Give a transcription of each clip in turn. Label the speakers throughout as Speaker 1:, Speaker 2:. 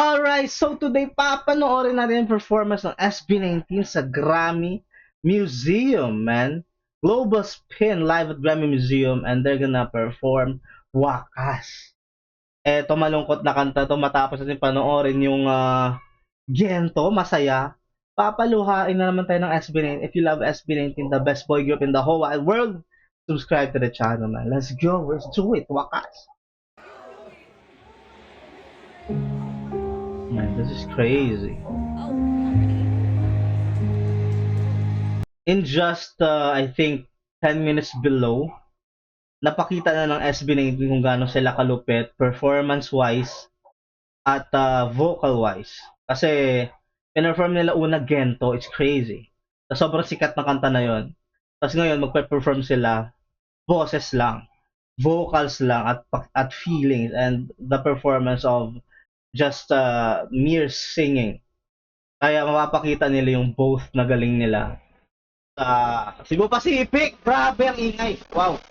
Speaker 1: Alright, so today papanoorin natin yung performance ng SB19 sa Grammy Museum, man. Global Spin live at Grammy Museum and they're gonna perform Wakas. Eto, malungkot na kanta to matapos natin panoorin yung Gento, masaya. Papaluhain na naman tayo ng SB19. If you love SB19, the best boy group in the whole wide world, subscribe to the channel, man. Let's go, let's do it, Wakas. Man, this is crazy. In just, I think, 10 minutes below, napakita na ng SB19 kung gaano sila kalupit, performance-wise, at vocal-wise. Kasi, pinerform nila una Gento, it's crazy. Sobrang sikat na kanta na yon. Tapos ngayon, magpe-perform sila, boses lang, vocals lang, at feelings, and the performance of just mere singing. Kaya mapapakita nila yung both na galing nila. Cebu Pacific, grabe ang ingay. Wow.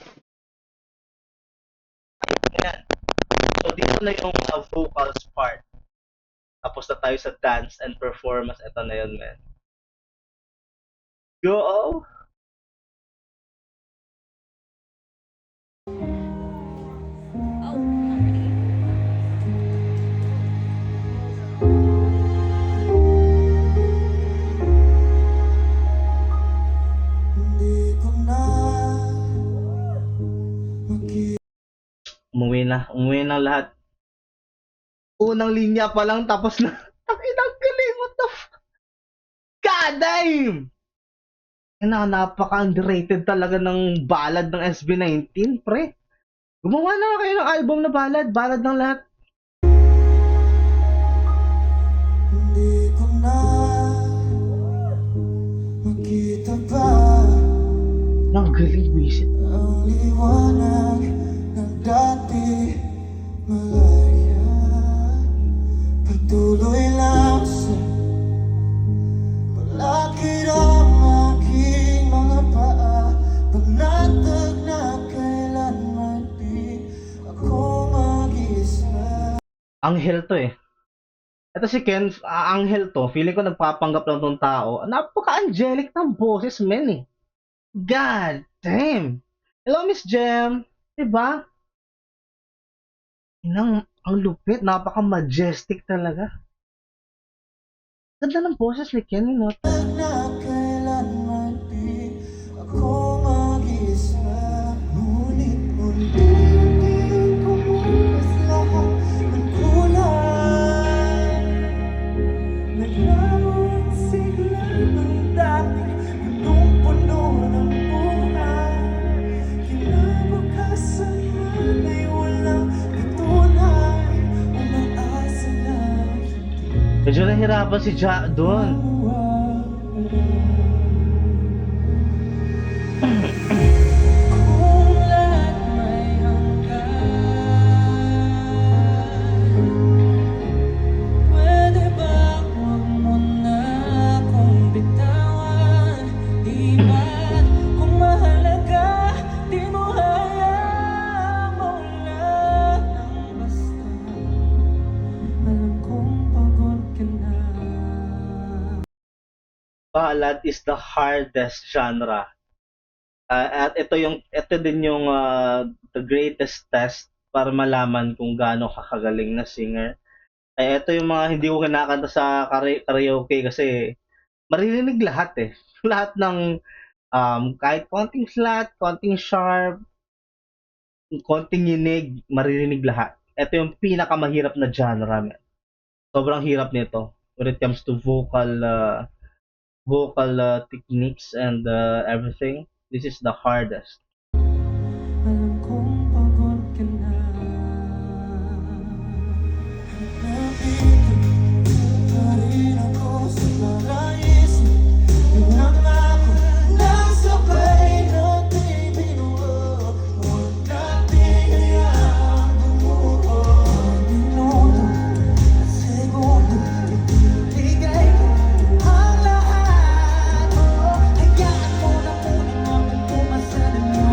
Speaker 1: Ayan. So dito na yung vocals part. Tapos na tayo sa dance and performance. Ito na yun, man. Go! Umuwi na lahat. Unang linya pa lang tapos na. Ang galing, what the fuck? God damn! Napaka-underrated talaga ng ballad ng SB19, pre. Gumawa na kayo ng album na ballad ng lahat.
Speaker 2: Hindi ko na makita pa
Speaker 1: Ang galing, wisit.
Speaker 2: ang liwanag ng dati malaya. Patuloy lang sa palakid ang aking mga paa. Panatag na kailanman di ako mag-isa.
Speaker 1: Anghel to eh. Ito si Ken, anghel to. Feeling ko nagpapanggap lang tong tao. Napaka-angelic ng boses, men eh. God damn! Hello, Miss Jem! Diba? Ang lupit, napaka-majestic talaga. Ganda ng boses ni Ken, no?
Speaker 2: Na kailanman di ako mag-isa. Ngunit unti-unti kumupas lahat ng kulay. Naglaho ang sigla ng dati, punong-puno ng buhay. Kinabukasan man ay walang patunay. Umaasa na hindi
Speaker 1: Medyo nahirapan si Ja doon.
Speaker 2: kung lahat may hanggan, pwede ba huwag mo na akong bitawan? Di ba't kung mahalaga, di mo hayaang mawala ng basta. Alam kong pagod ka na.
Speaker 1: Ballad is the hardest genre. At ito din yung the greatest test para malaman kung gaano kakagaling na singer. Ito yung mga hindi ko kinakanta sa karaoke kasi maririnig lahat eh. Lahat ng kahit konting flat, konting sharp, konting yinig, maririnig lahat. Ito yung pinakamahirap na genre, man. Sobrang hirap nito when it comes to vocal techniques and everything. This is the hardest.
Speaker 2: Alam kong pagod ka na. Nandito pa rin ako sa paraiso. Yung nangako na sabay natin binuo. Huwag natin hayaang bumuo. Minuto at segundo, ibibigay ko ang lahat. Hayaan mo na kunin ang pumasa ng iyong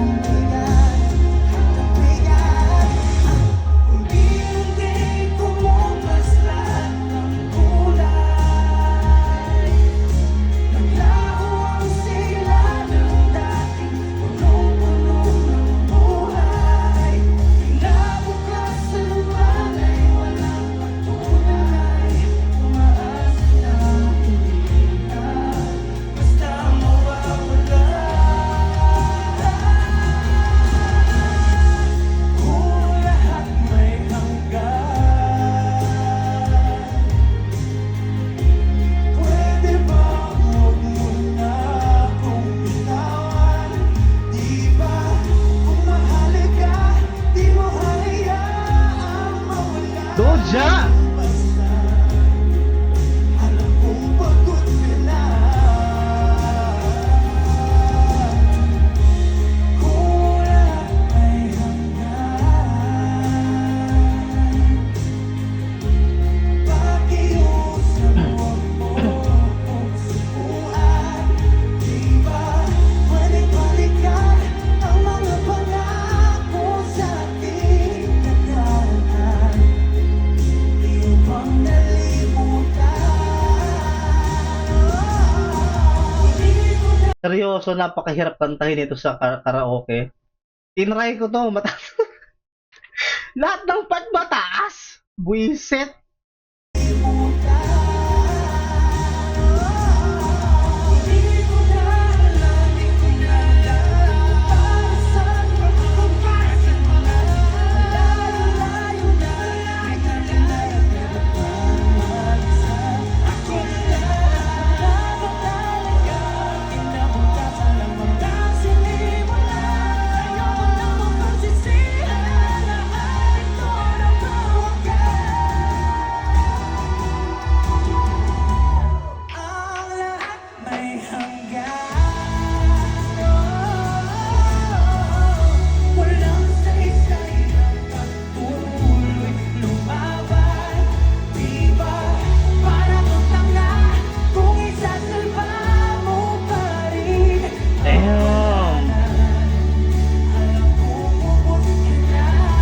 Speaker 1: Seryoso, napakahirap kantahin ito sa karaoke. Tinry ko to, mataas. Lahat ng part mataas. Buisit.
Speaker 2: May hanggan, walang saysay ang pagtuloy lumaban. Di ba para kang tanga kung isasalba mo pa rin?
Speaker 1: Damn.
Speaker 2: Alam kong ubos ka na.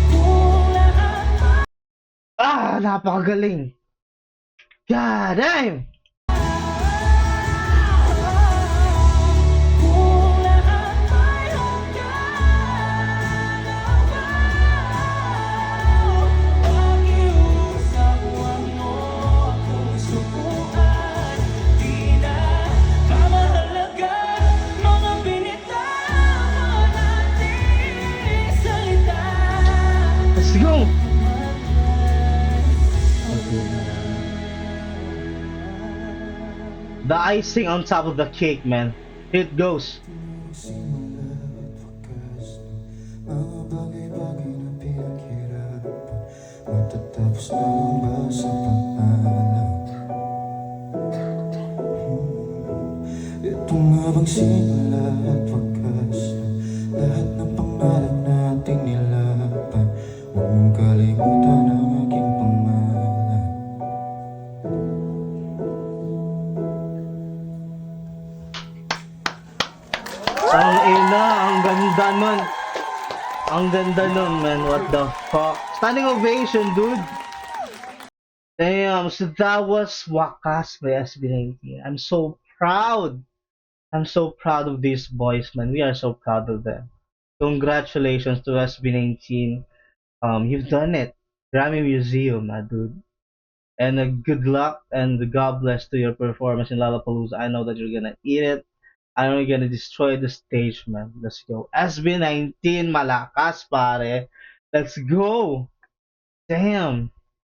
Speaker 2: Kung lahat
Speaker 1: Napakagaling. God damn.
Speaker 2: kung lahat may hanggan, pakiusap huwag mo akong subukan. Di na kamahalaga mga binitawan nating salita.
Speaker 1: Let's go. The icing on top of the cake, man. Here it goes.
Speaker 2: Simula at wakas mga bagay-bagay na pinaghirapan matatapos na lang ba sa pag-alam? Ito nga bang simula at wakas ng lahat ng pangarap nating nilaban? Huwag mong kalimutan ang aking pangalan.
Speaker 1: Ang ina, ang ganda nun. Ang ganda nun, man. What the fuck? Standing ovation, dude. Damn, so that was Wakas by SB19. I'm so proud. I'm so proud of these boys, man. We are so proud of them. Congratulations to SB19. You've done it. Grammy Museum, dude. And good luck and God bless to your performance in Lollapalooza. I know that you're gonna eat it. I know you're gonna destroy the stage, man. Let's go. SB19, malakas, pare. Let's go. Damn.